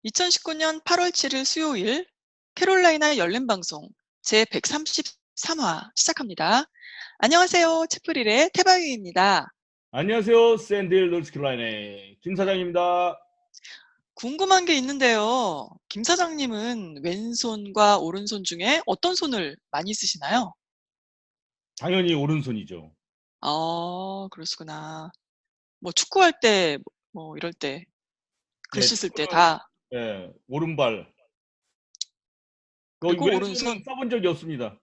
2019년 8월 7일 수요일 캐롤라이나 열린 방송 제133화 시작합니다. 안녕하세요. 채플일의 태바위입니다. 안녕하세요. 샌딜 노스캐롤라이나의 김 사장입니다. 궁금한 게 있는데요. 김 사장님은 왼손과 오른손 중에 어떤 손을 많이 쓰시나요? 당연히 오른손이죠. 그러시구나. 뭐 축구할 때, 뭐 이럴 때, 예, 글씨 쓸 때 축구는 다. 오른발. 거의 그리고 왼손은 오른손. 써본 적이 없습니다.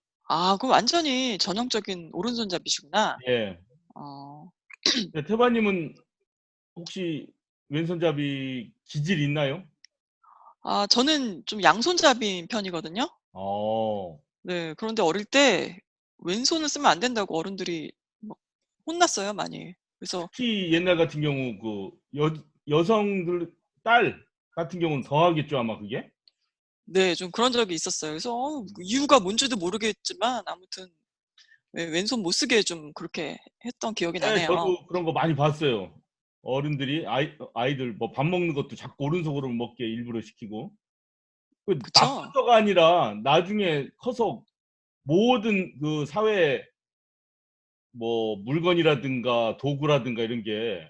그럼 완전히 전형적인 오른손잡이시구나. 예. 어, 네, 태바님은 혹시 왼손잡이 기질 있나요? 저는 좀 양손잡이인 편이거든요. 어, 네. 그런데 어릴 때 왼손을 쓰면 안 된다고 어른들이 막 혼났어요, 많이. 그래서 특히 옛날 같은 경우 여성들 딸 같은 경우는 더 하겠죠, 아마 그게? 네, 좀 그런 적이 있었어요. 그래서 그 이유가 뭔지도 모르겠지만 아무튼 왼손 못 쓰게 좀 그렇게 했던 기억이 예, 나네요. 저도 그런 거 많이 봤어요. 어른들이 아이들 뭐 밥 먹는 것도 자꾸 오른손으로 먹게 일부러 시키고. 그 그쵸? 나빠서가 아니라 나중에 커서 모든 그 사회 뭐 물건이라든가 도구라든가 이런 게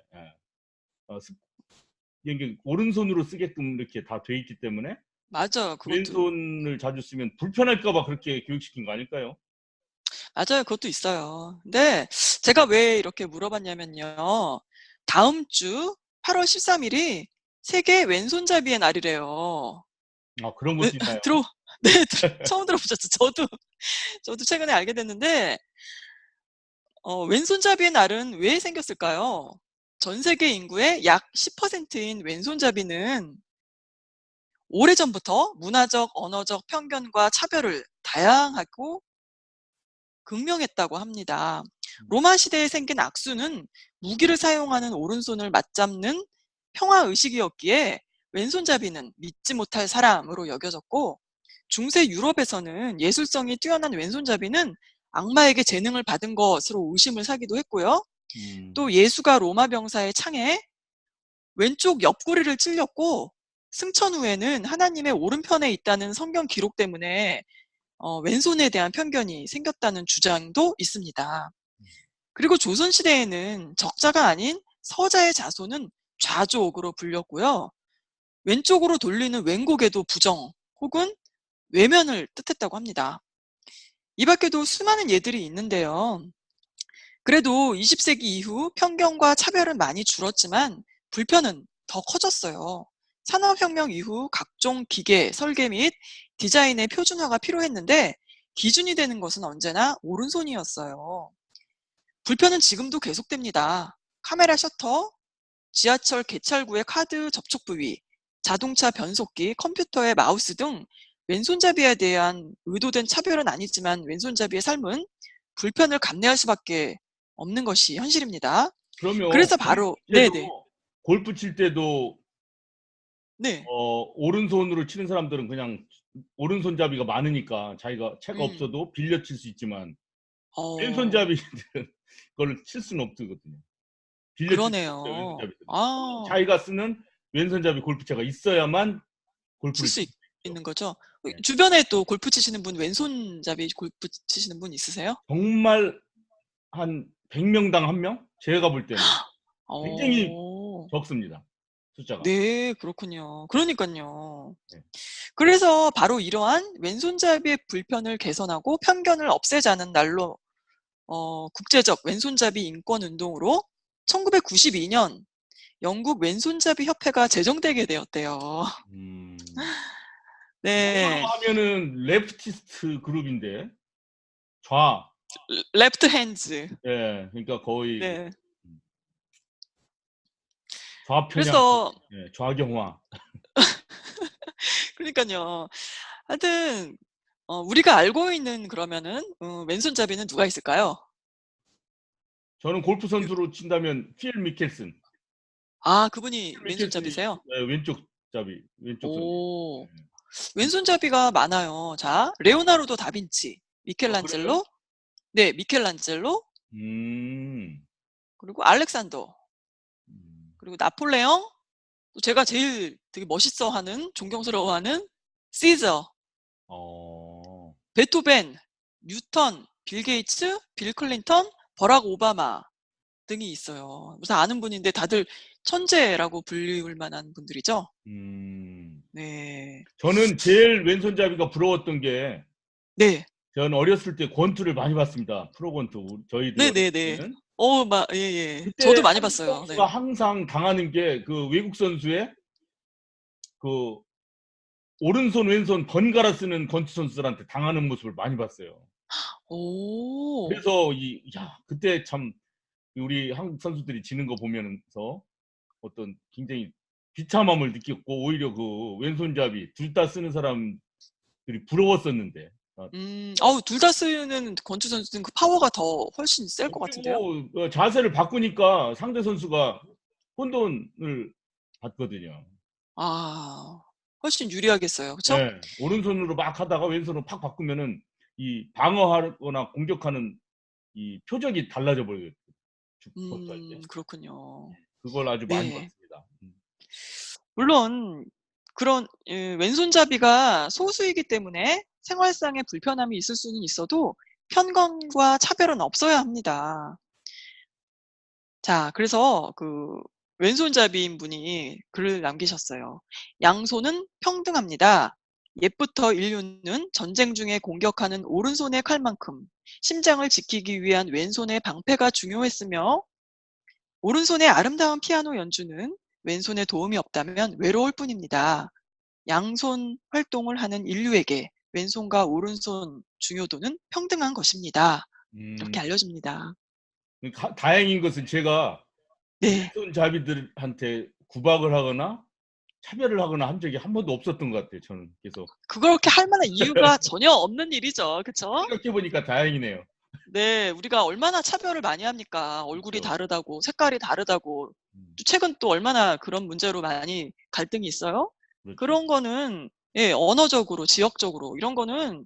이런 게 오른손으로 쓰게끔 이렇게 다 돼 있기 때문에 맞아요. 그것도. 왼손을 자주 쓰면 불편할까 봐 그렇게 교육시킨 거 아닐까요? 맞아요. 그것도 있어요. 근데 제가 왜 이렇게 물어봤냐면요. 다음 주 8월 13일이 세계 왼손잡이의 날이래요. 아, 그런 네, 것도 있나요? 네, 처음 들어보셨죠? 저도 최근에 알게 됐는데, 왼손잡이의 날은 왜 생겼을까요? 전 세계 인구의 약 10%인 왼손잡이는 오래전부터 문화적, 언어적 편견과 차별을 다양하고 극명했다고 합니다. 로마 시대에 생긴 악수는 무기를 사용하는 오른손을 맞잡는 평화 의식이었기에 왼손잡이는 믿지 못할 사람으로 여겨졌고, 중세 유럽에서는 예술성이 뛰어난 왼손잡이는 악마에게 재능을 받은 것으로 의심을 사기도 했고요. 음, 또 예수가 로마 병사의 창에 왼쪽 옆구리를 찔렸고 승천 후에는 하나님의 오른편에 있다는 성경 기록 때문에 왼손에 대한 편견이 생겼다는 주장도 있습니다. 그리고 조선시대에는 적자가 아닌 서자의 자손은 좌족으로 불렸고요. 왼쪽으로 돌리는 왼고개도 부정 혹은 외면을 뜻했다고 합니다. 이 밖에도 수많은 예들이 있는데요. 그래도 20세기 이후 편견과 차별은 많이 줄었지만 불편은 더 커졌어요. 산업혁명 이후 각종 기계, 설계 및 디자인의 표준화가 필요했는데 기준이 되는 것은 언제나 오른손이었어요. 불편은 지금도 계속됩니다. 카메라 셔터, 지하철 개찰구의 카드 접촉 부위, 자동차 변속기, 컴퓨터의 마우스 등 왼손잡이에 대한 의도된 차별은 아니지만 왼손잡이의 삶은 불편을 감내할 수밖에 없는 것이 현실입니다. 그러면 그래서 바로 네네. 골프 칠 때도 네. 오른손으로 치는 사람들은 그냥 오른손잡이가 많으니까 자기가 채가 음. 없어도 빌려 칠 수 있지만 어 왼손잡이들은 그걸 칠 수는 없거든요. 빌려칠 수 없어요, 그러네요. 왼손잡이들은. 꼭 자기가 쓰는 왼손잡이 골프채가 있어야만 칠 골프를 수 칠 수 있죠. 있는 거죠. 네. 주변에 또 골프 치시는 분 왼손잡이 골프 치시는 분 있으세요? 정말 한 100명당 1명? 제가 볼 때는 굉장히 어. 적습니다. 숫자가. 네. 그렇군요. 그러니깐요. 네. 그래서 바로 이러한 왼손잡이의 불편을 개선하고 편견을 없애자는 날로 국제적 왼손잡이 인권 운동으로 1992년 영국 왼손잡이 협회가 제정되게 되었대요. 음, 영어로 네. 하면은 레프티스트 그룹인데 좌, 레프트 핸즈. 그러니까 거의 뭐 네. 좌편향, 그래서 좌경화. 그러니깐요. 하여튼 우리가 알고 있는 그러면은 왼손잡이는 누가 있을까요? 저는 골프 유 선수로 친다면 필 미켈슨. 그분이 필 미켈슨이 왼손잡이세요? 왼쪽 손잡이. 오. 왼손잡이가 많아요. 자, 레오나르도 다빈치, 아, 그래요? 미켈란젤로, 네, 미켈란젤로, 음, 그리고 알렉산더, 음, 그리고 나폴레옹, 또 제가 제일 되게 멋있어하는, 존경스러워하는 시저, 어. 베토벤, 뉴턴, 빌 게이츠, 빌 클린턴, 버락 오바마 등이 있어요. 그래서 아는 분인데 다들 천재라고 불리울 만한 분들이죠. 음. 네. 저는 제일 왼손잡이가 부러웠던 게 네. 저는 어렸을 때 권투를 많이 봤습니다. 프로 권투. 저희들이 어렸을 네네네. 때는. 예예. 그때 저도 많이 한국 봤어요. 네. 선수가 항상 당하는 게 그 외국 선수의 그 오른손 왼손 번갈아 쓰는 권투 선수들한테 당하는 모습을 많이 봤어요. 오. 그래서 그때 참 우리 한국 선수들이 지는 거 보면서 어떤 굉장히 비참함을 느꼈고 오히려 그 왼손잡이 둘 다 쓰는 사람들이 부러웠었는데. 어우, 둘 다 쓰는 권투 선수는 그 파워가 더 훨씬 셀 것 같은데요? 그리고 자세를 바꾸니까 상대 선수가 혼돈을 받거든요. 아. 훨씬 유리하겠어요. 그쵸? 예. 오른손으로 막 하다가 왼손으로 팍 바꾸면은 이 방어하거나 공격하는 이 표적이 달라져 버려요. 권투할 때. 그렇군요. 그걸 아주 많이 네. 봤습니다. 물론 그런 왼손잡이가 소수이기 때문에 생활상의 불편함이 있을 수는 있어도 편견과 차별은 없어야 합니다. 자, 그래서 그 왼손잡이인 분이 글을 남기셨어요. "양손은 평등합니다. 옛부터 인류는 전쟁 중에 공격하는 오른손의 칼만큼 심장을 지키기 위한 왼손의 방패가 중요했으며 오른손의 아름다운 피아노 연주는 왼손의 도움이 없다면 외로울 뿐입니다. 양손 활동을 하는 인류에게 왼손과 오른손 중요도는 평등한 것입니다." 음. 이렇게 알려줍니다. 다행인 것은 제가 네. 왼손잡이들한테 구박을 하거나 차별을 하거나 한 적이 한 번도 없었던 것 같아요, 저는. 그래서 그렇게 할 만한 이유가 전혀 없는 일이죠. 그쵸? 생각해 보니까 다행이네요. 네. 우리가 얼마나 차별을 많이 합니까? 얼굴이 그렇죠. 다르다고, 색깔이 다르다고. 음. 또 최근 또 얼마나 그런 문제로 많이 갈등이 있어요? 그렇죠. 그런 거는 예, 언어적으로, 지역적으로 이런 거는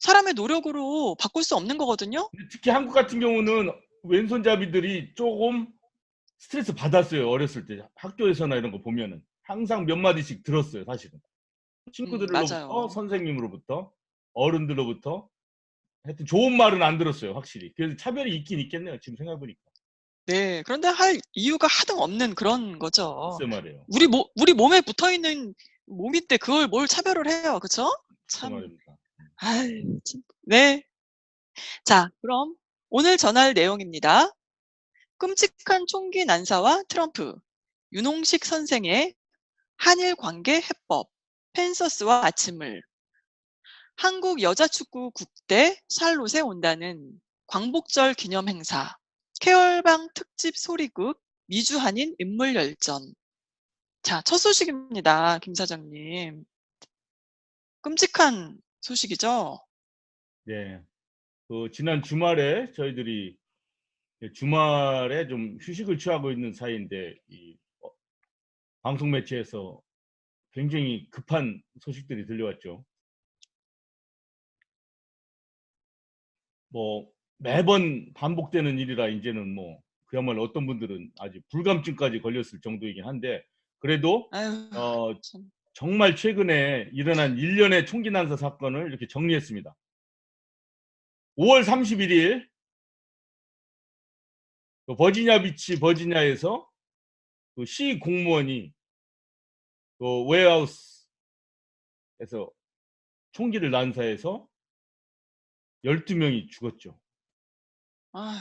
사람의 노력으로 바꿀 수 없는 거거든요. 근데 특히 한국 같은 경우는 왼손잡이들이 쪼금 스트레스 받았어요, 어렸을 때. 학교에서나 이런 거 보면은. 항상 몇 마디씩 들었어요, 사실은. 친구들로부터, 맞아요. 선생님으로부터, 어른들로부터. 하여튼 좋은 말은 안 들었어요, 확실히. 그래서 차별이 있긴 있겠네요, 지금 생각해 보니까. 네. 그런데 할 이유가 하등 없는 그런 거죠. 글쎄 말이에요. 우리 몸에 붙어 있는 몸인데 그걸 뭘 차별을 해요. 그쵸? 글쎄 참. 말입니다. 아유 참. 네. 자, 그럼 오늘 전할 내용입니다. 끔찍한 총기 난사와 트럼프, 윤홍식 선생의 한일 관계 해법, 펜서스와 아침을, 한국 여자축구 국대 샬롯에 온다는 광복절 기념 행사, 케얼방 특집 소리극 미주한인 인물열전. 자, 첫 소식입니다. 김 사장님. 끔찍한 소식이죠? 네. 지난 주말에 저희들이 주말에 좀 휴식을 취하고 있는 사이인데 방송 매체에서 굉장히 급한 소식들이 들려왔죠. 뭐 매번 반복되는 일이라 이제는 뭐 그야말로 어떤 분들은 아직 불감증까지 걸렸을 정도이긴 한데 그래도 아유, 어 참. 정말 최근에 일어난 일련의 총기 난사 사건을 이렇게 정리했습니다. 5월 31일 버지니아 비치 버지니아에서 시 공무원이 웨어하우스에서 총기를 난사해서 12명이 죽었죠. 아휴,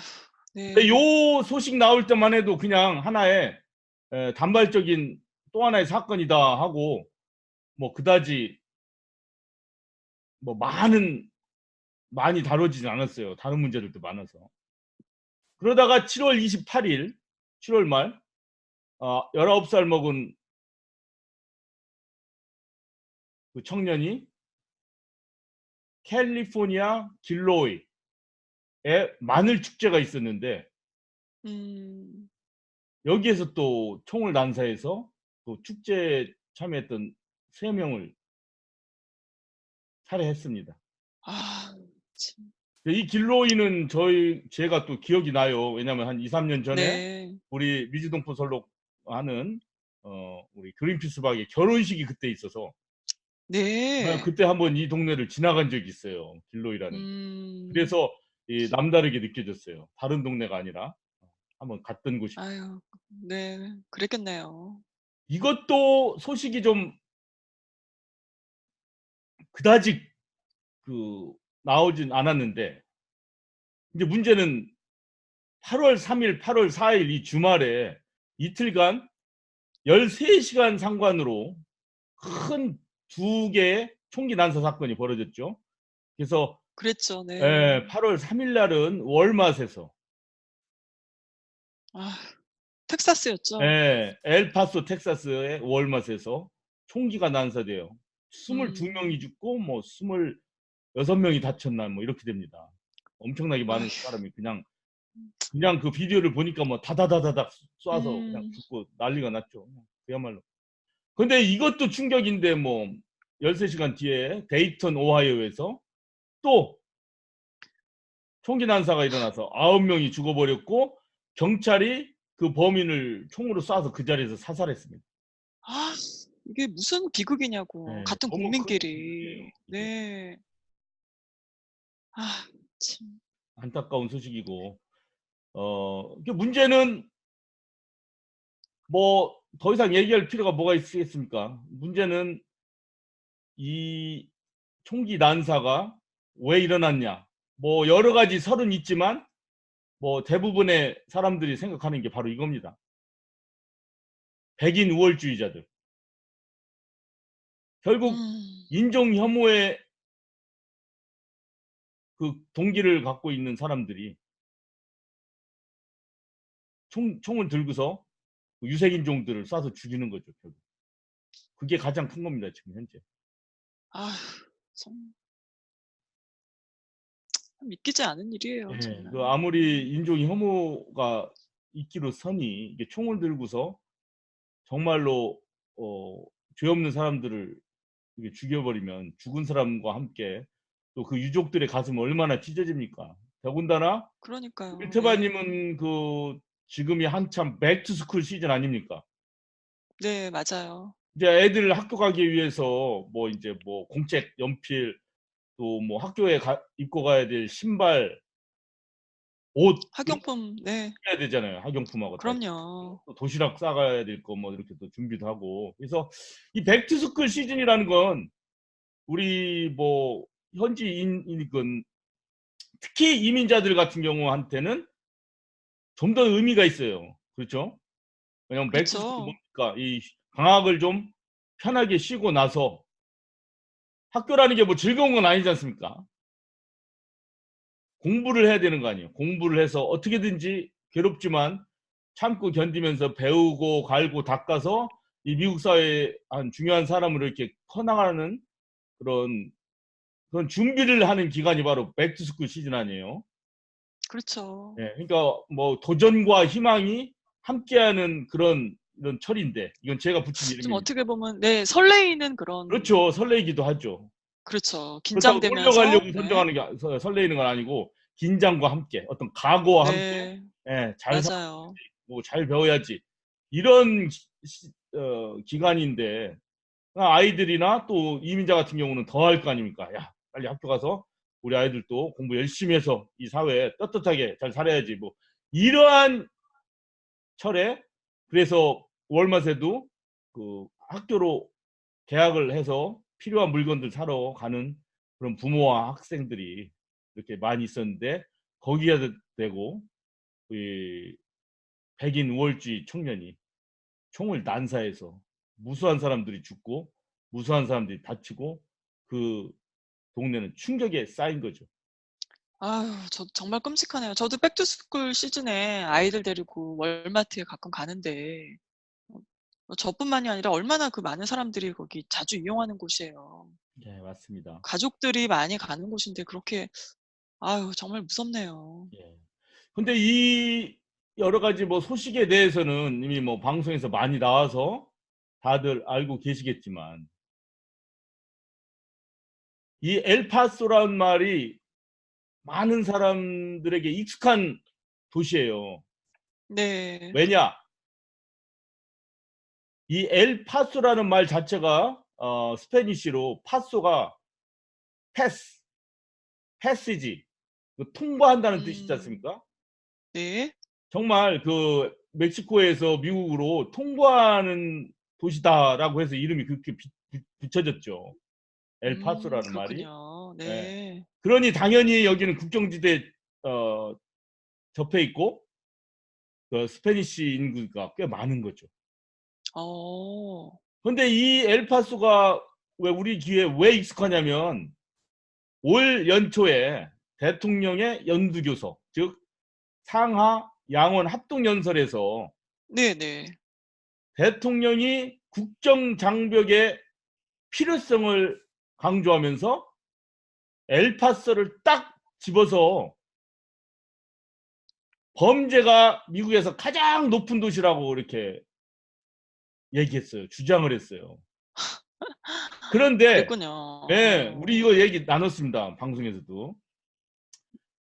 근데 네. 요 소식 나올 때만 해도 그냥 하나의 단발적인 또 하나의 사건이다 하고 뭐 그다지 뭐 많이 다뤄지진 않았어요. 다른 문제들도 많아서. 그러다가 7월 28일, 7월 말 19살 먹은 그 청년이 캘리포니아 길로이에 마늘 축제가 있었는데 음. 여기에서 또 총을 난사해서 또 축제에 참여했던 3명을 살해했습니다. 아 참. 이 길로이는 제가 또 기억이 나요. 왜냐하면 한 2, 3년 전에 네. 우리 미주동포 설록 하는 우리 그린피스 박의 결혼식이 그때 있어서 네. 그때 한번 이 동네를 지나간 적이 있어요. 길로이라는. 음. 그래서 남다르게 느껴졌어요. 다른 동네가 아니라 한번 갔던 곳이. 아유 네. 그랬겠네요. 이것도 소식이 좀 그다지 그 나오진 않았는데 이제 문제는 8월 3일, 8월 4일 이 주말에 이틀간 13시간 상관으로 큰 두 개의 총기 난사 사건이 벌어졌죠. 그래서 그랬죠. 네. 8월 3일 날은 월맛에서 아 텍사스였죠? 엘파소 텍사스의 월맛에서 총기가 난사돼요. 22명이 음. 죽고 뭐 26명이 다쳤나 뭐 이렇게 됩니다. 엄청나게 많은 아휴. 사람이 그냥 그 비디오를 보니까 뭐 다다다다닥 쏴서 그냥 음. 죽고 난리가 났죠. 그야말로. 근데 이것도 충격인데 뭐 13시간 뒤에 데이턴 오하이오에서 또 총기 난사가 일어나서 9명이 죽어버렸고 경찰이 그 범인을 총으로 쏴서 그 자리에서 사살했습니다. 아 이게 무슨 비극이냐고. 같은 너무 큰 비극이에요, 국민끼리. 이게. 네. 아 참. 안타까운 소식이고 이게 문제는 뭐 더 이상 얘기할 필요가 뭐가 있겠습니까? 문제는 이 총기 난사가 왜 일어났냐? 뭐 여러 가지 설은 있지만 뭐 대부분의 사람들이 생각하는 게 바로 이겁니다. 백인 우월주의자들. 결국 음. 인종 혐오의 그 동기를 갖고 있는 사람들이 총을 들고서 유색인종들을 쏴서 죽이는 거죠. 결국. 그게 가장 큰 겁니다. 지금 현재. 아휴 참 믿기지 않은 일이에요 정말. 그 아무리 인종 혐오가 있기로 서니 이게 총을 들고서 정말로 죄 없는 사람들을 이게 죽여버리면 죽은 사람과 함께 또 그 유족들의 가슴은 얼마나 찢어집니까? 더군다나 그러니까요. 네. 일테바님은 그 지금이 한참 백투스쿨 시즌 아닙니까? 네 맞아요. 이제 애들 학교 가기 위해서 뭐 이제 뭐 공책, 연필 또 뭐 학교에 입고 가야 될 신발, 옷 이런 거 학용품 네. 해야 되잖아요. 학용품하고 다. 그럼요. 또 도시락 싸가야 될 거 뭐 이렇게 또 준비도 하고. 그래서 이 백투스쿨 시즌이라는 건 우리 뭐 현지인이건 특히 이민자들 같은 경우한테는 좀 더 의미가 있어요. 그렇죠? 왜냐면 백투스쿨이 그렇죠. 뭡니까? 이 방학을 좀 편하게 쉬고 나서 학교라는 게 뭐 즐거운 건 아니지 않습니까? 공부를 해야 되는 거 아니에요. 공부를 해서 어떻게든지 괴롭지만 참고 견디면서 배우고 갈고 닦아서 이 미국 사회의 한 중요한 사람으로 이렇게 커나가는 그런 준비를 하는 기간이 바로 백투스쿨 시즌 아니에요. 그렇죠. 그러니까 뭐 도전과 희망이 함께하는 그런 이런 철인데 이건 제가 붙인 좀 이름입니다. 어떻게 보면 네 설레이는 그런 그렇죠. 설레이기도 하죠. 그렇죠. 그렇다고 긴장되면서 놀려가려고 네. 선정하는 게 설레이는 건 아니고 긴장과 함께 어떤 각오와 함께 네. 잘 맞아요. 뭐 잘 배워야지 이런 기간인데 아이들이나 또 이민자 같은 경우는 더 할 거 아닙니까? 야 빨리 학교 가서 우리 아이들도 공부 열심히 해서 이 사회에 떳떳하게 잘 살아야지 뭐 이러한 철에 그래서 월마새도 그 학교로 개학을 해서 필요한 물건들 사러 가는 그런 부모와 학생들이 이렇게 많이 있었는데 거기에 대고 이 백인 우월주의 청년이 총을 난사해서 무수한 사람들이 죽고 무수한 사람들이 다치고 그 동네는 충격에 쌓인 거죠. 아유 저 정말 끔찍하네요. 저도 백투스쿨 시즌에 아이들 데리고 월마트에 가끔 가는데 저뿐만이 아니라 얼마나 그 많은 사람들이 거기 자주 이용하는 곳이에요. 네, 맞습니다. 가족들이 많이 가는 곳인데 그렇게 아유 정말 무섭네요. 예. 근데 이 여러 가지 뭐 소식에 대해서는 이미 뭐 방송에서 많이 나와서 다들 알고 계시겠지만 이 엘파소라는 말이 많은 사람들에게 익숙한 도시예요. 네. 왜냐? 이 엘파소라는 말 자체가 스페니쉬로 파소가 패스, 패시지, 통과한다는 뜻이지 않습니까? 네. 정말 그 멕시코에서 미국으로 통과하는 도시다라고 해서 이름이 그렇게 붙여졌죠. 엘파소라는 말이. 그렇군요. 예. 네. 그러니 당연히 여기는 국경지대 접해 있고 그 스페니쉬 인구가 꽤 많은 거죠. 어. 근데 이 엘파소가 왜 우리 귀에 왜 익숙하냐면 올 연초에 대통령의 연두교서, 즉 상하 양원 합동연설에서 네네. 대통령이 국정장벽의 필요성을 강조하면서 엘파소를 딱 집어서 범죄가 미국에서 가장 높은 도시라고 이렇게 얘기했어요. 주장을 했어요. 그런데 그랬군요. 예, 우리 이거 얘기 나눴습니다. 방송에서도.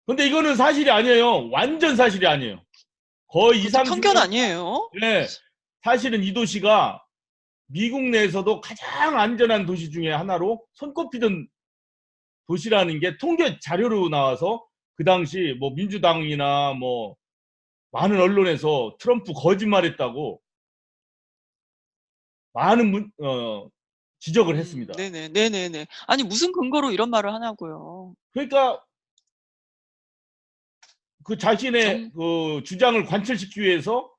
근데 이거는 사실이 아니에요. 완전 사실이 아니에요. 거의 2, 그것도 편견 30년 아니에요? 네, 사실은 이 도시가 미국 내에서도 가장 안전한 도시 중에 하나로 손꼽히던 도시라는 게 통계 자료로 나와서 그 당시 뭐 민주당이나 뭐 많은 언론에서 트럼프 거짓말했다고 많은 지적을 했습니다. 네네. 네네네. 아니 무슨 근거로 이런 말을 하냐고요. 그러니까 그 자신의 정 그 주장을 관철시키기 위해서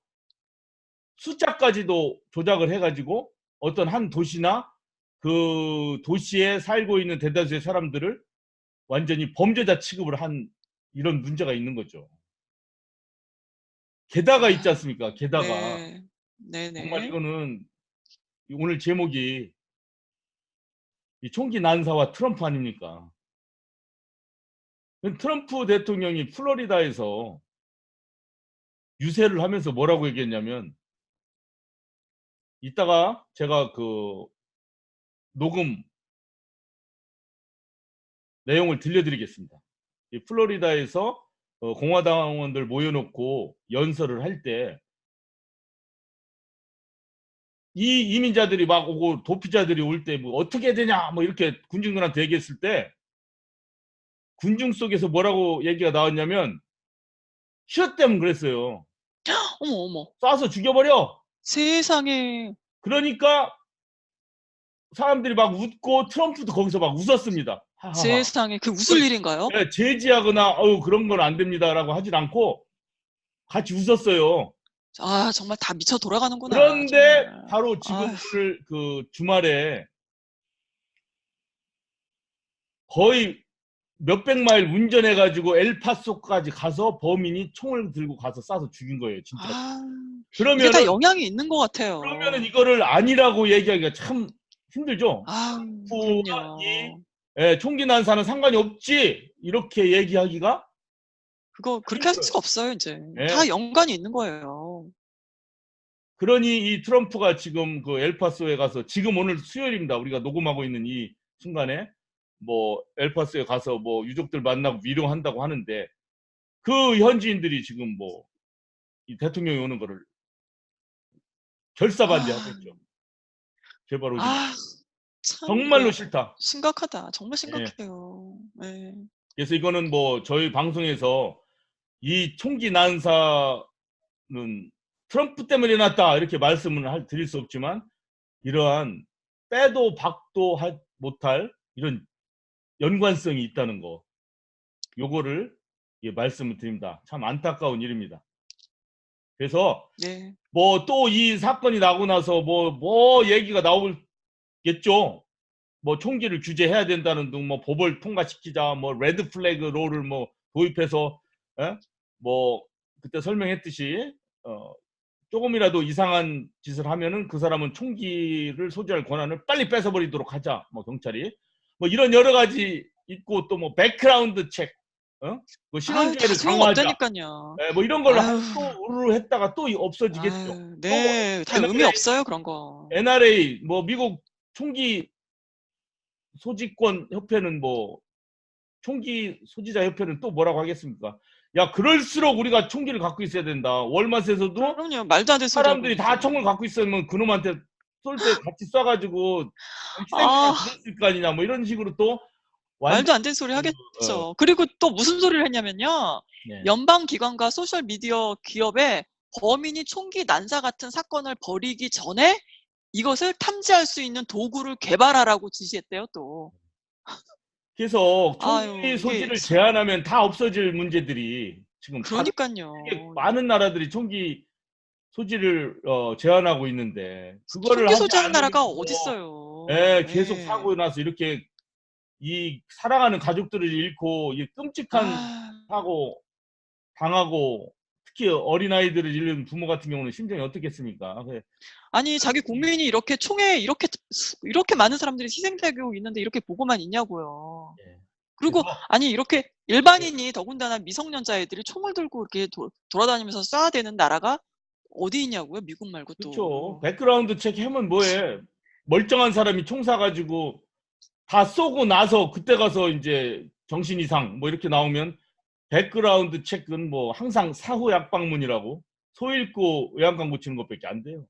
숫자까지도 조작을 해가지고 어떤 한 도시나 그 도시에 살고 있는 대다수의 사람들을 완전히 범죄자 취급을 한 이런 문제가 있는 거죠. 게다가 있지 아 않습니까? 게다가 네. 정말 네네. 이거는 오늘 제목이 이 총기 난사와 트럼프 아닙니까? 트럼프 대통령이 플로리다에서 유세를 하면서 뭐라고 얘기했냐면 이따가 제가 그 녹음 내용을 들려드리겠습니다. 이 플로리다에서 공화당원들 모여놓고 연설을 할 때 이 이민자들이 막 오고 도피자들이 올 때 뭐 어떻게 되냐 뭐 이렇게 군중들한테 얘기했을 때 군중 속에서 뭐라고 얘기가 나왔냐면 슛 때문 그랬어요. 어머, 어머. 쏴서 죽여버려. 세상에. 그러니까 사람들이 막 웃고 트럼프도 거기서 막 웃었습니다. 하하하. 세상에. 그 웃을 그걸 일인가요? 제지하거나 그런 건 안 됩니다라고 하진 않고 같이 웃었어요. 아 정말 다 미쳐 돌아가는구나 그런데 정말. 바로 지금 아휴. 오늘 그 주말에 거의 몇백 마일 운전해가지고 엘파소까지 가서 범인이 총을 들고 가서 쏴서 죽인 거예요, 진짜로. 아. 이게 다 그러면은 영향이 있는 것 그러면은 같아요. 이거를 아니라고 얘기하기가 참 힘들죠. 아 트럼프와 이 그럼요. 총기 난사는 상관이 없지 이렇게 얘기하기가 그거 참 그렇게 할 힘들어요. 수가 없어요 인제. 예. 다 연관이 있는 거예요. 그러니 이 트럼프가 지금 그 엘파소에 가서 지금 오늘 수요일입니다. 우리가 녹음하고 있는 이 순간에 뭐 엘파소에 가서 뭐 유족들 만나고 위로한다고 하는데 그 현지인들이 지금 뭐 이 대통령이 오는 거를 결사반대하고 아. 있죠. 제발 오지 마. 아 참 정말로 이거 싫다. 심각하다. 정말 예. 심각해요. 예. 그래서 이거는 뭐 저희 방송에서 이 총기 난사는 트럼프 때문에 났다 이렇게 말씀을 드릴 수 없지만 이러한 빼도 박도 못할 이런 연관성이 있다는 거 요거를 말씀을 드립니다. 참 안타까운 일입니다. 그래서 네. 뭐 또 이 사건이 나고 나서 뭐 얘기가 나오겠죠. 뭐 총기를 규제해야 된다는 등 뭐 법을 통과시키자 뭐 레드 플래그 롤을 뭐 도입해서 뭐 그때 설명했듯이 조금이라도 이상한 짓을 하면은 그 사람은 총기를 소지할 권한을 빨리 뺏어버리도록 하자. 뭐 경찰이 뭐 이런 여러 가지 있고 또 뭐 백그라운드 체크, 뭐 아유 다 신원조회를 강화하자. 소용없다니깐요. 뭐 이런 걸로 아유. 또 우르르 했다가 또 없어지겠죠. 아유 또 네. 다 의미 NRA, 없어요 그런 거. NRA 뭐 미국 총기 소지권 협회는 뭐 총기 소지자 협회는 또 뭐라고 하겠습니까? 야 그럴수록 우리가 총기를 갖고 있어야 된다. 월마트에서도 그럼요. 말도 안 되는 소리 하고 사람들이 다 있죠. 총을 갖고 있으면 그놈한테 쏠 때 같이 쏴가지고 아, 희생자가 줄었을 거 아니냐 뭐 이런 식으로 또 완전 말도 안 되는 소리 하겠죠. 그리고 또 무슨 소리를 했냐면요. 네. 연방기관과 소셜미디어 기업에 범인이 총기 난사 같은 사건을 벌이기 전에 이것을 탐지할 수 있는 도구를 개발하라고 지시했대요, 또. 그래서 총기 아유, 이게 소지를 참. 제한하면 다 없어질 문제들이 지금 다들 되게 그러니까요. 많은 나라들이 총기 소지를 제한하고 있는데 그거를 총기 하지 소지하는 나라가 않으면서 어딨어요. 계속 예. 사고 나서 이렇게 이 사랑하는 가족들을 잃고 이 끔찍한 아, 사고 당하고 특히 어린아이들을 잃는 부모 같은 경우는 심정이 어떻겠습니까? 아니, 자기 국민이 이렇게 총에 이렇게 많은 사람들이 희생되고 있는데 이렇게 보고만 있냐고요. 예. 그리고, 그래서 아니, 이렇게 일반인이 더군다나 미성년자 애들이 총을 들고 이렇게 돌아다니면서 쏴야 되는 나라가 어디 있냐고요? 미국 말고 그렇죠. 또. 백그라운드 체크 하면 뭐해? 멀쩡한 사람이 총 쏴가지고 다 쏘고 나서 그때 가서 이제 정신 이상 뭐 이렇게 나오면 백그라운드 체크는 뭐 항상 사후 약방문이라고 소 잃고 외양간 고치는 것밖에 안 돼요.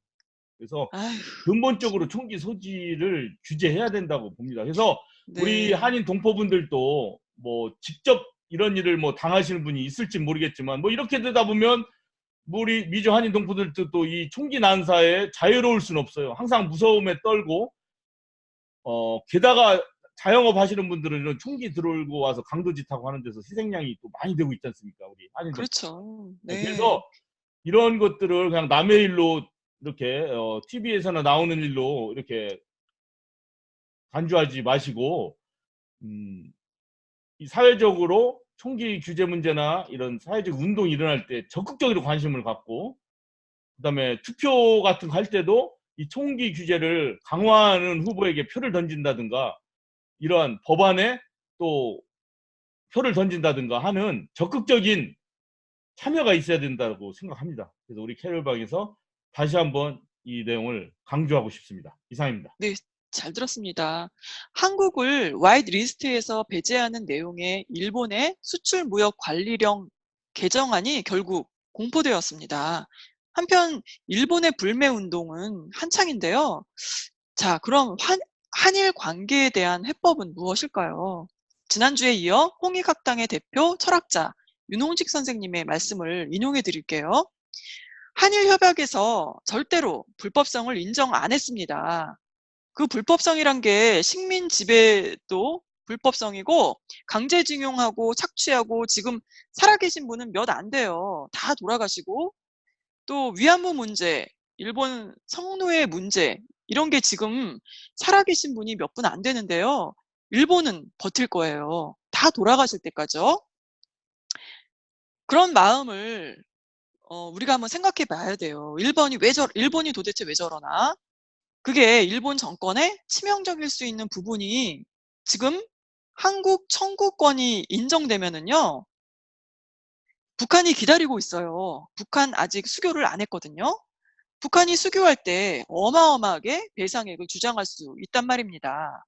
그래서 아휴, 근본적으로 총기 소지를 규제해야 된다고 봅니다. 그래서 우리 네. 한인 동포분들도 뭐 직접 이런 일을 뭐 당하시는 분이 있을지 모르겠지만 뭐 이렇게 되다 보면 우리 미주 한인 동포들도 또 이 총기 난사에 자유로울 수는 없어요. 항상 무서움에 떨고 게다가 자영업 하시는 분들은 이런 총기 들어올고 와서 강도짓하고 하는 데서 희생양이 또 많이 되고 있지 않습니까? 우리 한인 동포. 그렇죠. 그래서 네. 이런 것들을 그냥 남의 일로 이렇게 TV에서나 나오는 일로 이렇게 간주하지 마시고 이 사회적으로 총기 규제 문제나 이런 사회적 운동이 일어날 때 적극적으로 관심을 갖고 그다음에 투표 같은 거 할 때도 이 총기 규제를 강화하는 후보에게 표를 던진다든가 이러한 법안에 또 표를 던진다든가 하는 적극적인 참여가 있어야 된다고 생각합니다. 그래서 우리 캐럴방에서 다시 한번 이 내용을 강조하고 싶습니다. 이상입니다. 네. 잘 들었습니다. 한국을 와이드 리스트에서 배제하는 내용의 일본의 수출 무역 관리령 개정안이 결국 공포되었습니다. 한편 일본의 불매 운동은 한창인데요. 자, 그럼 한일 관계에 대한 해법은 무엇일까요? 지난주에 이어 홍익학당의 대표 철학자 윤홍식 선생님의 말씀을 인용해 드릴게요. 한일 협약에서 절대로 불법성을 인정 안 했습니다. 그 불법성이란 게 식민 지배도 불법성이고 강제징용하고 착취하고 지금 살아계신 분은 몇 안 돼요. 다 돌아가시고 또 위안부 문제, 일본 성노예 문제 이런 게 지금 살아계신 분이 몇 분 안 되는데요. 일본은 버틸 거예요. 다 돌아가실 때까지요. 그런 마음을 우리가 한번 생각해 봐야 돼요. 일본이 도대체 왜 저러나? 그게 일본 정권에 치명적일 수 있는 부분이 지금 한국 청구권이 인정되면은요. 북한이 기다리고 있어요. 북한 아직 수교를 안 했거든요. 북한이 수교할 때 어마어마하게 배상액을 주장할 수 있단 말입니다.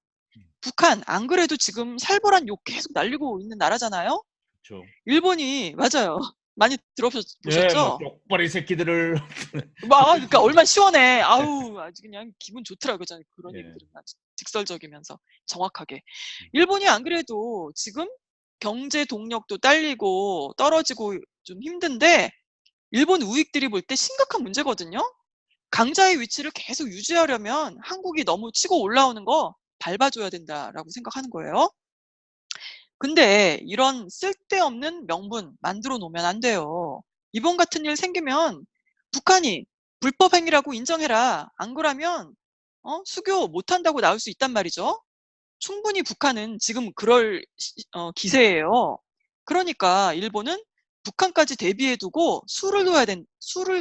북한 안 그래도 지금 살벌한 욕 계속 날리고 있는 나라잖아요. 그렇죠. 일본이 맞아요. 많이 네, 뭐 들어보셨죠? 쪽발이 새끼들을 막 그러니까 얼마나 시원해. 아우 아주 그냥 기분 좋더라고요. 저는 그런 얘기 예. 들으면 아주 직설적이면서 정확하게. 일본이 안 그래도 지금 경제 동력도 딸리고 떨어지고 좀 힘든데 일본 우익들이 볼 때 심각한 문제거든요. 강자의 위치를 계속 유지하려면 한국이 너무 치고 올라오는 거 밟아줘야 된다라고 생각하는 거예요. 근데 이런 쓸데없는 명분 만들어 놓으면 안 돼요. 이번 같은 일 생기면 북한이 불법 행위라고 인정해라. 안 그러면 수교 못 한다고 나올 수 있단 말이죠. 충분히 북한은 지금 그럴 기세예요. 그러니까 일본은 북한까지 대비해 두고 수를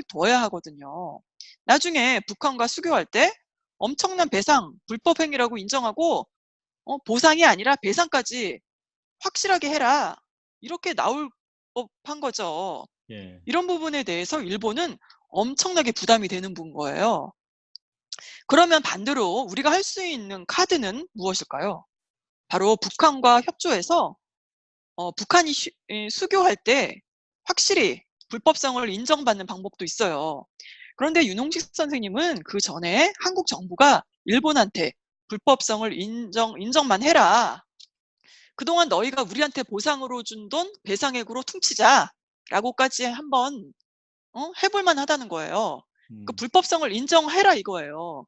둬야 하거든요. 나중에 북한과 수교할 때 엄청난 배상, 불법 행위라고 인정하고 보상이 아니라 배상까지 확실하게 해라. 이렇게 나올 법한 거죠. 예. 이런 부분에 대해서 일본은 엄청나게 부담이 되는 거예요. 그러면 반대로 우리가 할 수 있는 카드는 무엇일까요? 바로 북한과 협조해서 북한이 수교할 때 확실히 불법성을 인정받는 방법도 있어요. 그런데 윤홍식 선생님은 그 전에 한국 정부가 일본한테 불법성을 인정만 해라. 그동안 너희가 우리한테 보상으로 준 돈 배상액으로 퉁치자라고까지 한번 해볼 만하다는 거예요. 그 불법성을 인정해라 이거예요.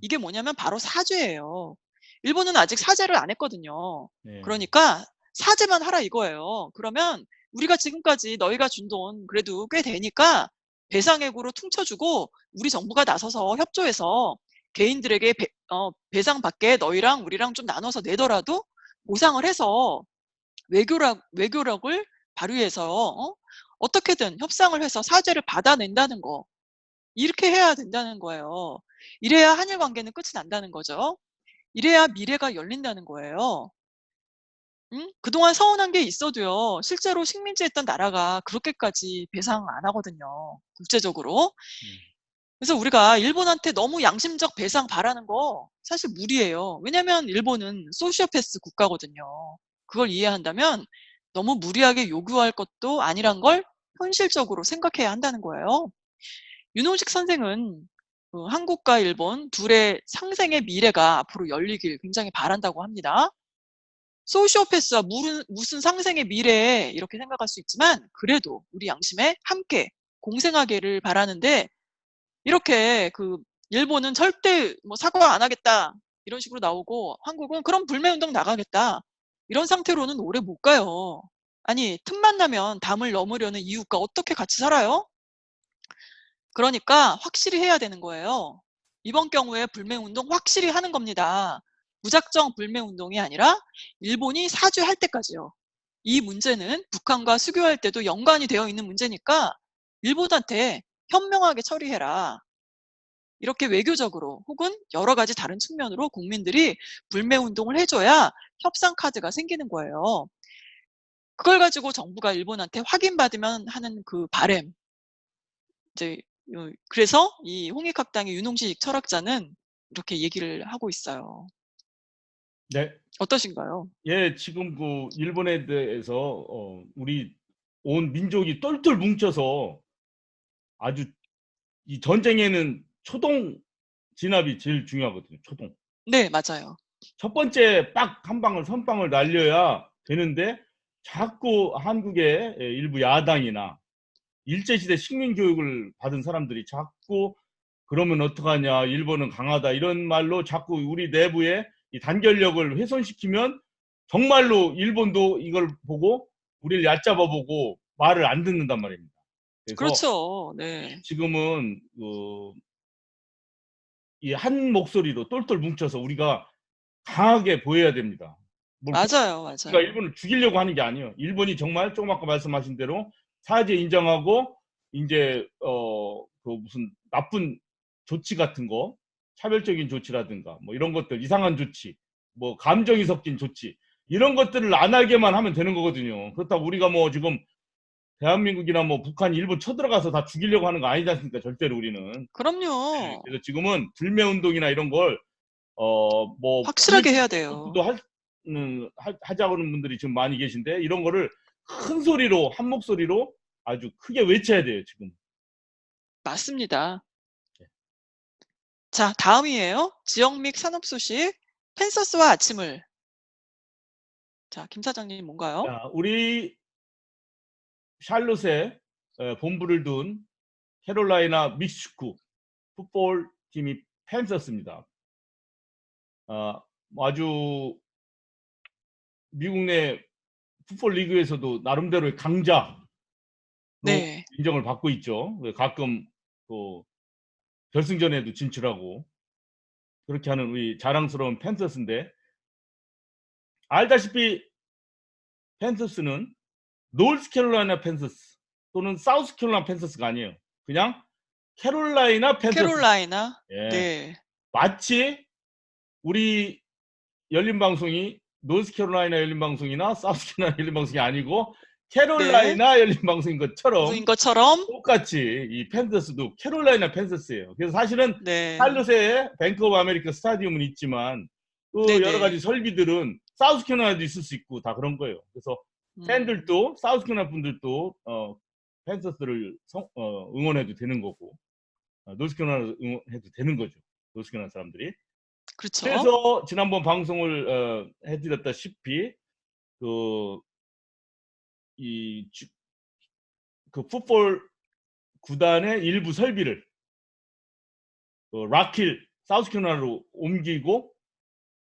이게 뭐냐면 바로 사죄예요. 일본은 아직 사죄를 안 했거든요. 네. 그러니까 사죄만 하라 이거예요. 그러면 우리가 지금까지 너희가 준 돈 그래도 꽤 되니까 배상액으로 퉁쳐주고 우리 정부가 나서서 협조해서 개인들에게 배상받게 너희랑 우리랑 좀 나눠서 내더라도 보상을 해서 외교력을 발휘해서 어떻게든 협상을 해서 사죄를 받아낸다는 거. 이렇게 해야 된다는 거예요. 이래야 한일 관계는 끝이 난다는 거죠. 이래야 미래가 열린다는 거예요. 그동안 서운한 게 있어도요. 실제로 식민지했던 나라가 그렇게까지 배상 안 하거든요. 국제적으로. 그래서 우리가 일본한테 너무 양심적 배상 바라는 거 사실 무리예요. 왜냐면 일본은 소시오패스 국가거든요. 그걸 이해한다면 너무 무리하게 요구할 것도 아니란 걸 현실적으로 생각해야 한다는 거예요. 윤홍식 선생은 한국과 일본 둘의 상생의 미래가 앞으로 열리길 굉장히 바란다고 합니다. 소시오패스와 무슨 상생의 미래 이렇게 생각할 수 있지만 그래도 우리 양심에 함께 공생하기를 바라는데 이렇게 일본은 절대 뭐 사과 안 하겠다 이런 식으로 나오고 한국은 그럼 불매운동 나가겠다 이런 상태로는 오래 못 가요. 아니 틈만 나면 담을 넘으려는 이웃과 어떻게 같이 살아요? 그러니까 확실히 해야 되는 거예요. 이번 경우에 불매운동 확실히 하는 겁니다. 무작정 불매운동이 아니라 일본이 사죄할 때까지요. 이 문제는 북한과 수교할 때도 연관이 되어 있는 문제니까 일본한테 현명하게 처리해라. 이렇게 외교적으로 혹은 여러 가지 다른 측면으로 국민들이 불매운동을 해줘야 협상 카드가 생기는 거예요. 그걸 가지고 정부가 일본한테 확인받으면 하는 그 바람. 이제 그래서 이 홍익학당의 윤홍식 철학자는 이렇게 얘기를 하고 있어요. 네. 어떠신가요? 예, 지금 그 일본에 대해서 우리 온 민족이 똘똘 뭉쳐서 아주 이 전쟁에는 초동 진압이 제일 중요하거든요. 초동. 네, 맞아요. 첫 번째 빡 한 방을 선방을 날려야 되는데 자꾸 한국의 일부 야당이나 일제시대 식민교육을 받은 사람들이 자꾸 그러면 어떡하냐, 일본은 강하다 이런 말로 자꾸 우리 내부의 이 단결력을 훼손시키면 정말로 일본도 이걸 보고 우리를 얕잡아보고 말을 안 듣는단 말입니다. 그래서 그렇죠. 네. 지금은 이 한 목소리로 똘똘 뭉쳐서 우리가 강하게 보여야 됩니다. 맞아요, 우리가 맞아요. 일본을 죽이려고 하는 게 아니에요. 일본이 정말 조금 아까 말씀하신 대로 사죄 인정하고 이제 그 무슨 나쁜 조치 같은 거, 차별적인 조치라든가 뭐 이런 것들, 이상한 조치, 뭐 감정이 섞인 조치 이런 것들을 안 하게만 하면 되는 거거든요. 그렇다고 우리가 뭐 지금 대한민국이나 뭐 북한이 일본 쳐들어가서 다 죽이려고 하는 거 아니지 않습니까? 절대로 우리는. 그럼요. 그래서 지금은 불매운동이나 이런 걸 뭐 확실하게 해야 돼요. 도 하자고 하는 분들이 지금 많이 계신데 이런 거를 큰 소리로 한 목소리로 아주 크게 외쳐야 돼요 지금. 맞습니다. 자, 다음이에요. 지역 및 산업 소식. 펜서스와 아침을. 자, 김 사장님 뭔가요? 자, 우리 샬롯에 본부를 둔 캐롤라이나 믹스축구 풋볼 팀이 펜서스입니다. 아주 미국 내 풋볼 리그에서도 나름대로의 강자로 네. 인정을 받고 있죠. 가끔 또 결승전에도 진출하고 그렇게 하는 우리 자랑스러운 펜서스인데 알다시피 펜서스는 노스캐롤라이나 펜서스 또는 사우스캐롤라이나 펜서스가 아니에요. 그냥 캐롤라이나 펜서스. 캐롤라이나. 예. 네. 마치 우리 열린 방송이 노스캐롤라이나 열린 방송이나 사우스캐롤라이나 열린 방송이 아니고 캐롤라이나 네. 열린 방송인 것처럼 인 것처럼. 똑같이 이 펜서스도 캐롤라이나 펜서스예요. 그래서 사실은 네. 샬롯에 뱅크 오브 아메리카 스타디움은 있지만 또 네네. 여러 가지 설비들은 사우스캐롤라이나도 있을 수 있고 다 그런 거예요. 그래서 팬들도 사우스캐롤라이나 분들도 펜서스를 응원해도 되는 거고 노스캐롤라이나 응원해도 되는 거죠. 노스캐롤라이나 사람들이. 그렇죠. 그래서 지난번 방송을 해드렸다시피 그 이 그 풋볼 구단의 일부 설비를 락힐 사우스캐롤라이나로 옮기고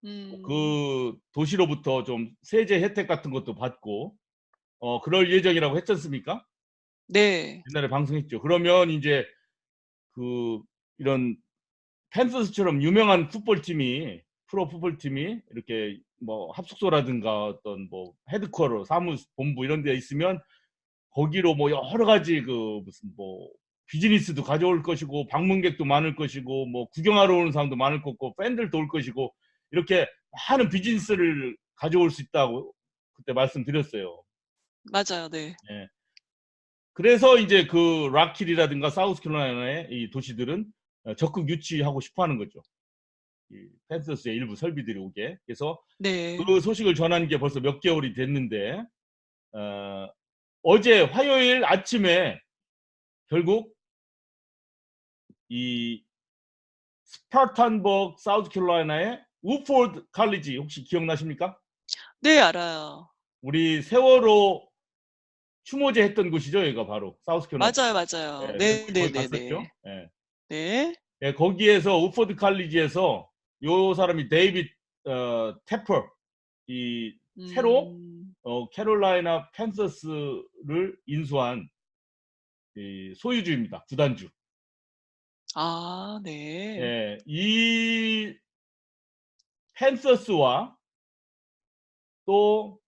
음. 그 도시로부터 좀 세제 혜택 같은 것도 받고 그럴 예정이라고 했지 않습니까? 네. 옛날에 방송했죠. 그러면 이제 그 이런 펜서스처럼 유명한 풋볼팀이 프로 풋볼팀이 이렇게 뭐 합숙소라든가 어떤 뭐 헤드쿼터 사무본부 이런 데 있으면 거기로 뭐 여러 가지 그 무슨 뭐 비즈니스도 가져올 것이고 방문객도 많을 것이고 뭐 구경하러 오는 사람도 많을 거고 팬들도 올 것이고 이렇게 많은 비즈니스를 가져올 수 있다고 그때 말씀드렸어요. 맞아요. 네. 예. 그래서 이제 그 락힐이라든가 사우스캐롤라이나의 이 도시들은 적극 유치하고 싶어 하는 거죠. 이 펜서스의 일부 설비들이 오게. 그래서 네. 그 소식을 전한 게 벌써 몇 개월이 됐는데 어제 화요일 아침에 결국 이 스파탄버그 사우스캐롤라이나의 우포드 칼리지 혹시 기억나십니까? 네, 알아요. 우리 세월호 추모제 했던 곳이죠. 여기가 바로 사우스캐롤라이나. 맞아요, 맞아요. 예, 네, 저도 네, 거기 네, 네. 갔었죠. 예. 네. 예, 거기에서 우포드 칼리지에서 요 사람이 데이빗 테퍼 이 새로 음. 캐롤라이나 팬서스를 인수한 이 소유주입니다. 구단주. 아, 네. 예, 이 팬서스와 또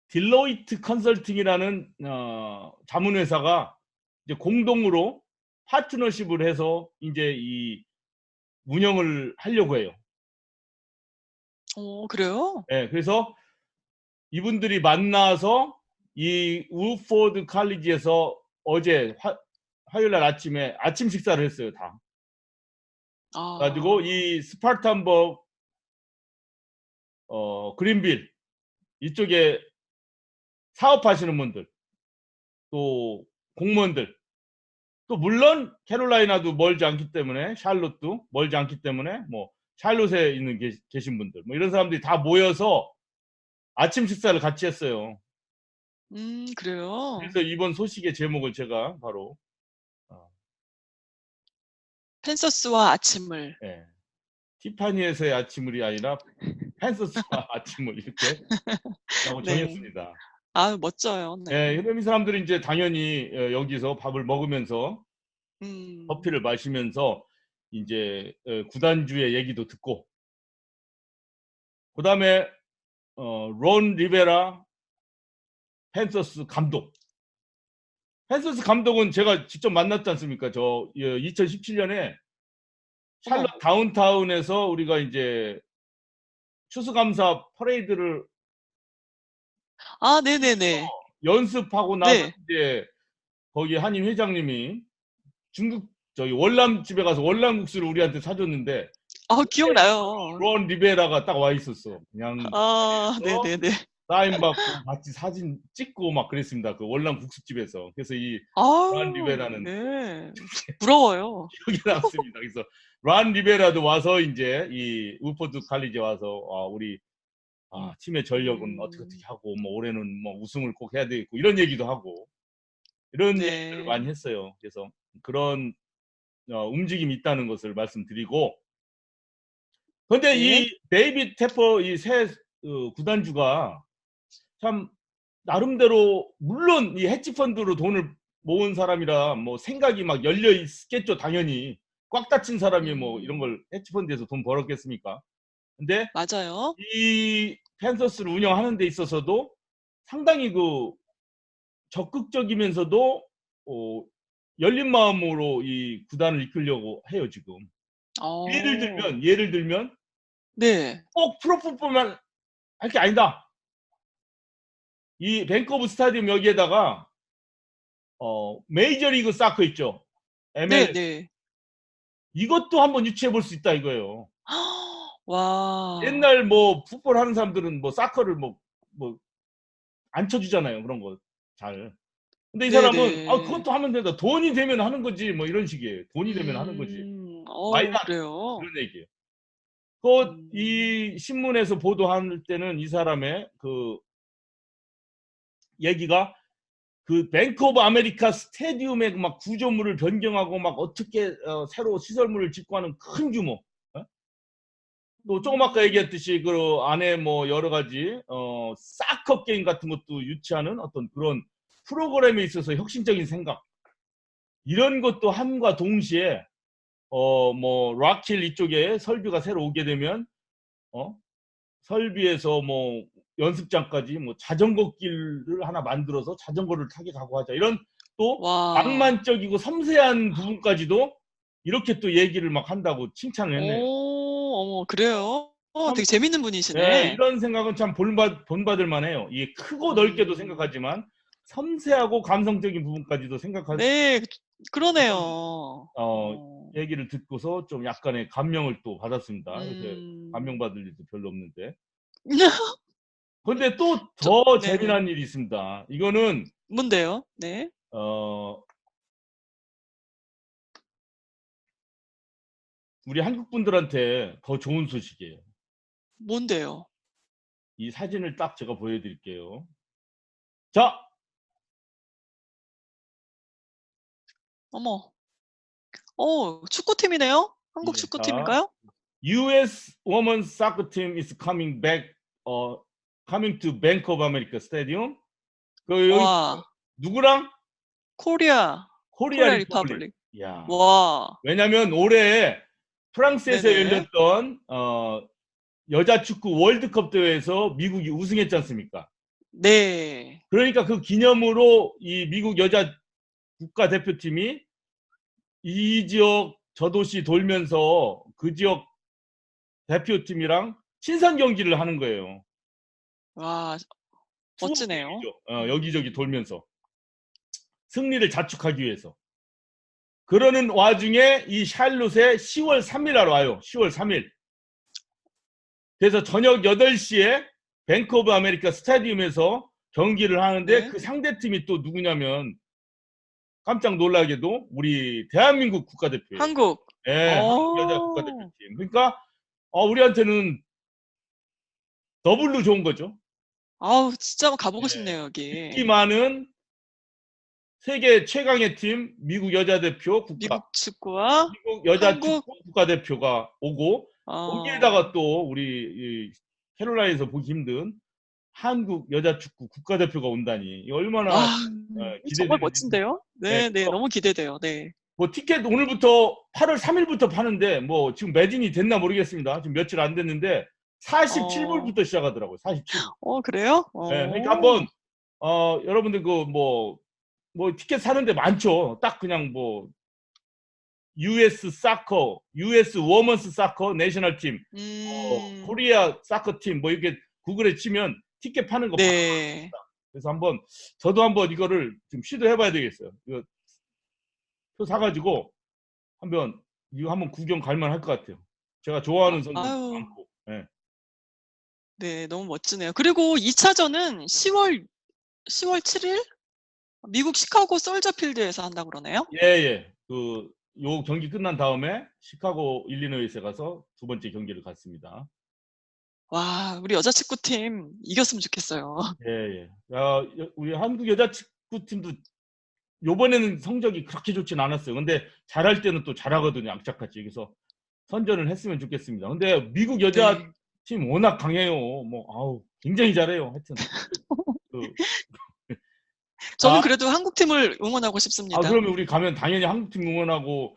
딜로이트 컨설팅이라는 자문회사가 이제 공동으로 파트너십을 해서 이제 이 운영을 하려고 해요. 그래요? 예, 그래서 이분들이 만나서 이 우포드 칼리지에서 어제 화요일 날 아침에 아침 식사를 했어요, 다. 가지고 아. 이 스파르탄버그 그린빌 이쪽에 사업하시는 분들 또 공무원들 또 물론 캐롤라이나도 멀지 않기 때문에 샬롯도 멀지 않기 때문에 뭐 샬롯에 있는 계신 분들 뭐 이런 사람들이 다 모여서 아침 식사를 같이 했어요. 그래요? 그래서 이번 소식의 제목을 제가 바로 어, 펜서스와 아침을. 예, 티파니에서의 아침을이 아니라 펜서스와 아침을 이렇게 라고 네. 정했습니다. 아유, 멋져요. 예, 네. 그럼 이 사람들이 이제 당연히 여기서 밥을 먹으면서 음. 커피를 마시면서 이제 구단주의 얘기도 듣고 그다음에 론 리베라 펜서스 감독. 펜서스 감독은 제가 직접 만났지 않습니까? 저 2017년에 샬럿 어머. 다운타운에서 우리가 이제 추수감사 퍼레이드를 아, 네네네. 연습하고 나서 네. 이제 거기 한인 회장님이 중국 저기 월남 집에 가서 월남국수를 우리한테 사줬는데 기억나요. 론 리베라가 딱 와 있었어. 그냥 아, 네네네. 사인 받고 같이 사진 찍고 막 그랬습니다. 그 월남 국수집에서. 그래서 이 란 아유, 리베라는 네. 부러워요. 기억이 남습니다. 그래서 란 리베라도 와서 이제 이 우포드 칼리지 와서 우리 팀의 전력은 어떻게 음. 하고 뭐 올해는 뭐 우승을 꼭 해야 되겠고 이런 얘기도 하고 이런 얘기들을 네. 많이 했어요. 그래서 그런 움직임이 있다는 것을 말씀드리고 근데 네. 이 데이빗 테퍼 이 새 구단주가 참 나름대로 물론 이 헤지 펀드로 돈을 모은 사람이라 뭐 생각이 막 열려 있겠죠, 당연히. 꽉 닫힌 사람이 뭐 이런 음. 걸 헤지 펀드에서 돈 벌었겠습니까? 근데 맞아요. 이 펜서스를 운영하는 데 있어서도 상당히 그 적극적이면서도 어 열린 마음으로 이 구단을 이끌려고 해요, 지금. 어. 예를 들면 네. 꼭 프로풋볼만 할 게 아니다. 이 밴커브 스타디움 여기에다가 메이저리그 사커 있죠. MLS. 네네. 이것도 한번 유치해 볼 수 있다 이거예요. 와. 옛날 뭐 풋볼 하는 사람들은 뭐 사커를 뭐 안 쳐주잖아요. 그런 거 잘. 근데 이 사람은 네네. 그것도 하면 된다. 돈이 되면 하는 거지. 뭐 이런 식이에요. 돈이 되면 하는 거지. Why not? 그래요? 그런 얘기예요. 음. 이 신문에서 보도할 때는 이 사람의 그 얘기가 그 뱅크 오브 아메리카 스테디움의 막 구조물을 변경하고 막 어떻게 새로 시설물을 짓고 하는 큰 규모. 또 조금 아까 음. 얘기했듯이 그 안에 뭐 여러 가지 사커 게임 같은 것도 유치하는 어떤 그런 프로그램에 있어서 혁신적인 생각 이런 것도 함과 동시에 뭐 락힐 이쪽에 설비가 새로 오게 되면 설비에서 뭐 연습장까지 뭐 자전거 길을 하나 만들어서 자전거를 타게 가고 하자 이런 또 와. 낭만적이고 섬세한 부분까지도 이렇게 또 얘기를 막 한다고 칭찬을 했네요. 어머 그래요? 참 되게 재밌는 네, 분이시네. 이런 생각은 참 본받을 만해요. 이게 크고 넓게도 음. 생각하지만 섬세하고 감성적인 부분까지도 생각할 수 네. 이런 그러네요. 얘기를 듣고서 좀 약간의 감명을 또 받았습니다. 요새 음. 감명받을 일도 별로 없는데. 근데 또 저 더 네네. 재미난 일이 있습니다. 이거는 뭔데요? 네. 어, 우리 한국 분들한테 더 좋은 소식이에요. 뭔데요? 이 사진을 딱 제가 보여드릴게요. 자, 어머. 축구팀이네요? 한국 예, 자, 축구팀인가요? U.S. Women's Soccer Team is coming back, coming to Bank of America Stadium. 그 여기 와. 누구랑? 코리아. 코리아 코리아 리퍼블릭. 리퍼블릭. 야, 와. 왜냐면 올해 프랑스에서 네네. 열렸던 여자 축구 월드컵 대회에서 미국이 우승했지 않습니까? 네. 그러니까 그 기념으로 이 미국 여자 국가대표팀이 이 지역 저 도시 돌면서 그 지역 대표팀이랑 친선 경기를 하는 거예요. 와 투어 멋지네요. 게임이죠. 여기저기 음. 돌면서 승리를 자축하기 위해서. 그러는 와중에 이 샬롯에 10월 3일 날 와요. 10월 3일. 그래서 저녁 8시에 뱅크 오브 아메리카 스타디움에서 경기를 하는데 네. 그 상대팀이 또 누구냐면 깜짝 놀라게도 우리 대한민국 국가대표예요. 한국. 예, 한국 여자 어. 국가대표팀. 그러니까 우리한테는 더블로 좋은 거죠. 아우 진짜 한번 가 보고 예, 싶네요 인기 여기. 많은 세계 최강의 팀 미국 여자 대표 국가 미국 축구와 미국 여자 한국 축구 국가대표가 오고 어. 거기에다가 또 우리 캐롤라인에서 보기 힘든 한국 여자 축구 국가대표가 온다니 얼마나 와 정말 기대되는 일입니까? 멋진데요? 네, 네네. 그래서 너무 기대돼요. 네. 뭐 티켓 오늘부터 8월 3일부터 파는데 뭐 지금 매진이 됐나 모르겠습니다. 지금 며칠 안 됐는데 어. 47불부터 시작하더라고요. 47불. 그래요? 네, 그러니까 한번 여러분들 뭐 티켓 사는데 많죠. 딱 그냥 뭐 US 사커, US 워먼스 사커 내셔널 팀, 음. 코리아 사커 팀 뭐 이렇게 구글에 치면 티켓 파는 거 바로 네. 나옵니다. 그래서 저도 한번 이거를 좀 시도해봐야 되겠어요. 이거 표 사가지고 이거 한번 구경 갈만 할 것 같아요. 제가 좋아하는 선수도 아유. 많고. 예. 네. 너무 멋지네요. 그리고 2 차전은 10월 7일 미국 시카고 솔저 필드에서 한다고 그러네요. 예, 예. 요 경기 끝난 다음에 시카고 일리노이스에 가서 두 번째 경기를 갔습니다. 와 우리 여자 축구팀 이겼으면 좋겠어요. 예, 예. 우리 한국 여자 축구팀도 요번에는 성적이 그렇게 좋진 않았어요. 근데 잘할 때는 또 잘하거든요. 악착같이. 그래서 선전을 했으면 좋겠습니다. 근데 미국 여자 네. 팀 워낙 강해요. 뭐 굉장히 잘해요. 하여튼 그, 저는 자, 그래도 한국팀을 응원하고 싶습니다. 그러면 우리 가면 당연히 한국팀 응원하고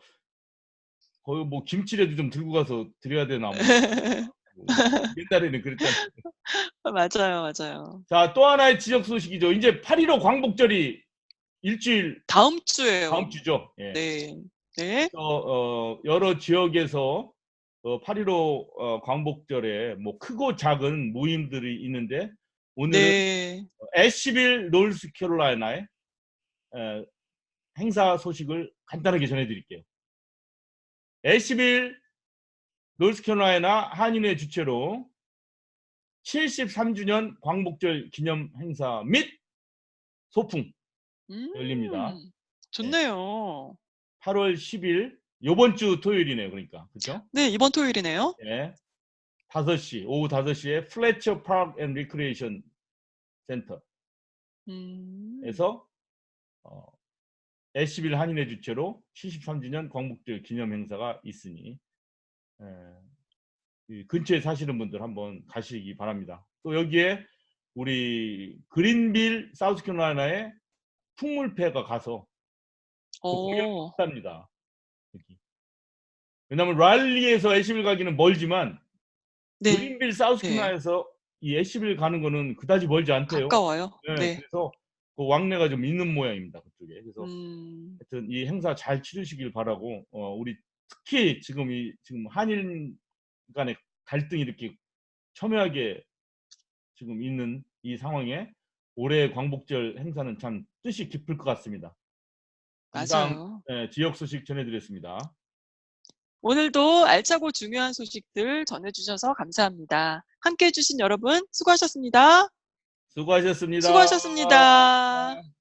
거의 뭐 김치라도 좀 들고 가서 드려야 되나 뭐. 옛날에는 그랬잖아요. 맞아요, 맞아요. 자, 또 하나의 지역 소식이죠. 이제 8.15 광복절이 일주일 다음 다음 주에요. 주죠. 예. 네. 네. 여러 지역에서 8.15 광복절에 뭐 크고 작은 모임들이 있는데 오늘은 네. 애쉬빌 노스캐롤라이나의 행사 소식을 간단하게 전해드릴게요. 애쉬빌 노스캐롤라이나 한인회 주최로 73주년 광복절 기념 행사 및 소풍 열립니다. 음. 좋네요. 8월 10일 요번 주 토요일이네요. 그러니까. 그렇죠? 네, 이번 토요일이네요. 예. 5시, 오후 5시에 플래처 파크 앤 리크리에이션 센터에서 음. 애쉬빌 한인회 주최로 73주년 광복절 기념 행사가 있으니 이 근처에 사시는 분들 한번 가시기 바랍니다. 또 여기에 우리 그린빌 사우스캐롤라이나의 풍물패가 가서 또 공연을 어. 한답니다. 여기. 왜냐하면 랄리에서 애쉬빌 가기는 멀지만 네. 그린빌 네. 사우스캐롤라이나에서 이 애쉬빌 가는 거는 그다지 멀지 않대요. 가까워요. 네, 네. 그래서 그 왕래가 좀 있는 모양입니다. 그쪽에. 그래서 음. 하여튼 이 행사 잘 치르시길 바라고 우리 특히 지금 한일 간의 갈등이 이렇게 첨예하게 지금 있는 이 상황에 올해 광복절 행사는 참 뜻이 깊을 것 같습니다. 이상 맞아요. 지역 소식 전해드렸습니다. 오늘도 알차고 중요한 소식들 전해주셔서 감사합니다. 함께 해주신 여러분 수고하셨습니다. 수고하셨습니다. 수고하셨습니다.